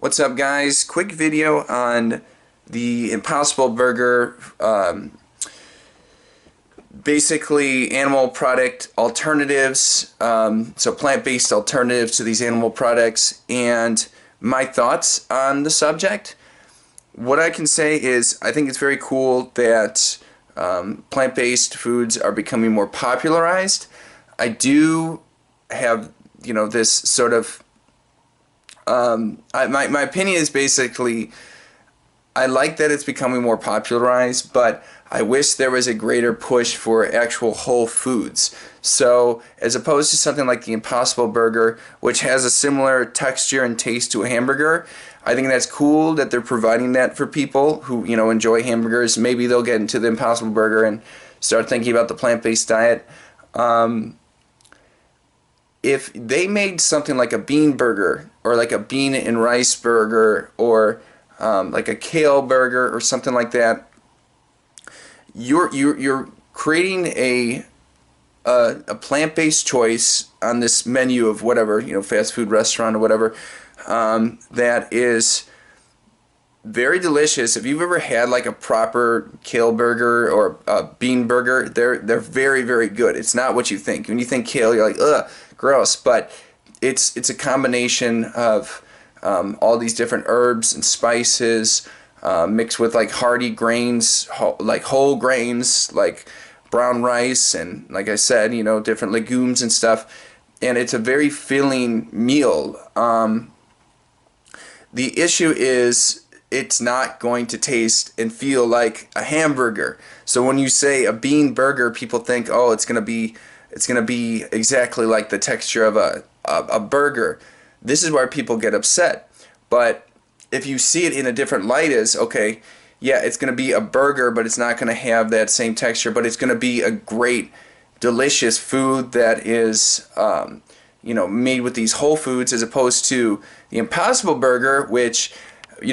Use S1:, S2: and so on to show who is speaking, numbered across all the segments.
S1: What's up, guys? Quick video on the Impossible Burger, basically animal product alternatives, so plant-based alternatives to these animal products, and my thoughts on the subject. What I can say is I think it's very cool that plant-based foods are becoming more popularized. I do have, this sort of my opinion is basically I like that it's becoming more popularized, but I wish there was a greater push for actual whole foods. So as opposed to something like the Impossible Burger, which has a similar texture and taste to a hamburger, I think that's cool that they're providing that for people who enjoy hamburgers. Maybe they'll get into the Impossible Burger and start thinking about the plant-based diet. If they made something like a bean burger or like a bean and rice burger or like a kale burger or something like that, you're creating a plant-based choice on this menu of whatever, fast food restaurant or whatever, that is very delicious. If you've ever had like a proper kale burger or a bean burger, they're very, very good. It's not what you think. When you think kale, you're like, ugh, gross. But it's a combination of all these different herbs and spices mixed with like hearty grains, like whole grains, like brown rice, and like I said, different legumes and stuff. And it's a very filling meal. The issue is it's not going to taste and feel like a hamburger. So when you say a bean burger, people think, oh, it's gonna be exactly like the texture of a burger. This is where people get upset. But if you see it in a different light as, okay, yeah, it's gonna be a burger, but it's not gonna have that same texture, but it's gonna be a great, delicious food that is made with these whole foods, as opposed to the Impossible Burger, which,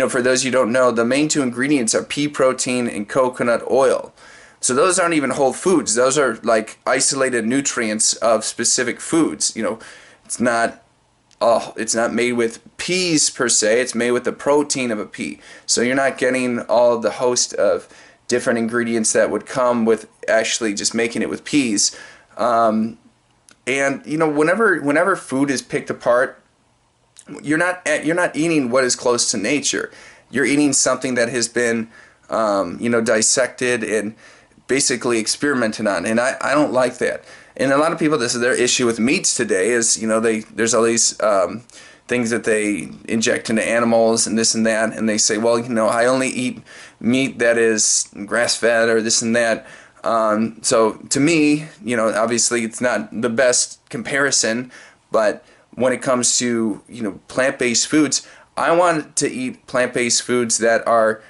S1: for those you don't know, the main two ingredients are pea protein and coconut oil. So those aren't even whole foods. Those are like isolated nutrients of specific foods. It's not made with peas per se. It's made with the protein of a pea. So you're not getting all the host of different ingredients that would come with actually just making it with peas. And whenever food is picked apart, you're not eating what is close to nature. You're eating something that has been dissected and basically experimented on, and I don't like that. And a lot of people, this is their issue with meats today, is there's all these things that they inject into animals and this and that, and they say, well, I only eat meat that is grass-fed or this and that. So to me, obviously it's not the best comparison, but when it comes to plant-based foods, I want to eat plant-based foods that are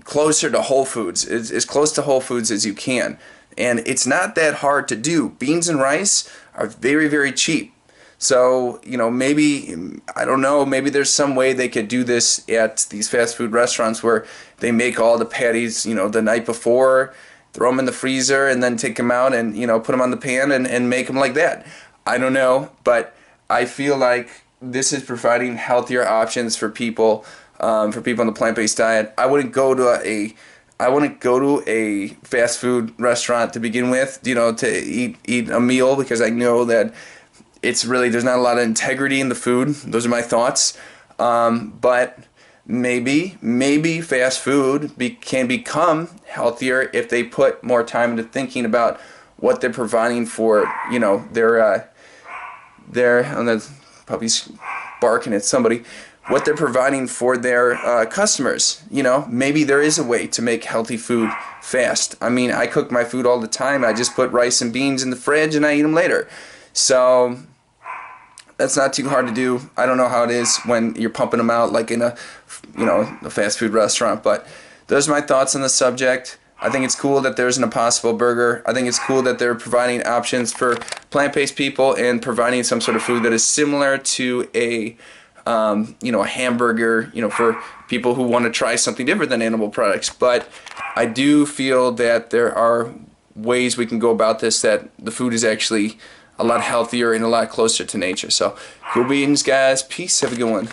S1: closer to whole foods, as close to whole foods as you can. And it's not that hard to do. Beans and rice are very, very cheap. So, maybe, I don't know, maybe there's some way they could do this at these fast food restaurants where they make all the patties, the night before, throw them in the freezer, and then take them out and, put them on the pan and make them like that. I don't know, but I feel like this is providing healthier options for people on the plant-based diet. I wouldn't go to a fast food restaurant to begin with, to eat a meal, because I know that there's not a lot of integrity in the food. Those are my thoughts. But maybe fast food can become healthier if they put more time into thinking about what they're providing for, the puppy's barking at somebody, what they're providing for their customers. Maybe there is a way to make healthy food fast. I mean, I cook my food all the time. I just put rice and beans in the fridge and I eat them later. So that's not too hard to do. I don't know how it is when you're pumping them out like in a fast food restaurant, but those are my thoughts on the subject. I think it's cool that there's an Impossible Burger. I think it's cool that they're providing options for plant-based people and providing some sort of food that is similar to a hamburger, for people who want to try something different than animal products. But I do feel that there are ways we can go about this, that the food is actually a lot healthier and a lot closer to nature. So, cool beans, guys. Peace. Have a good one.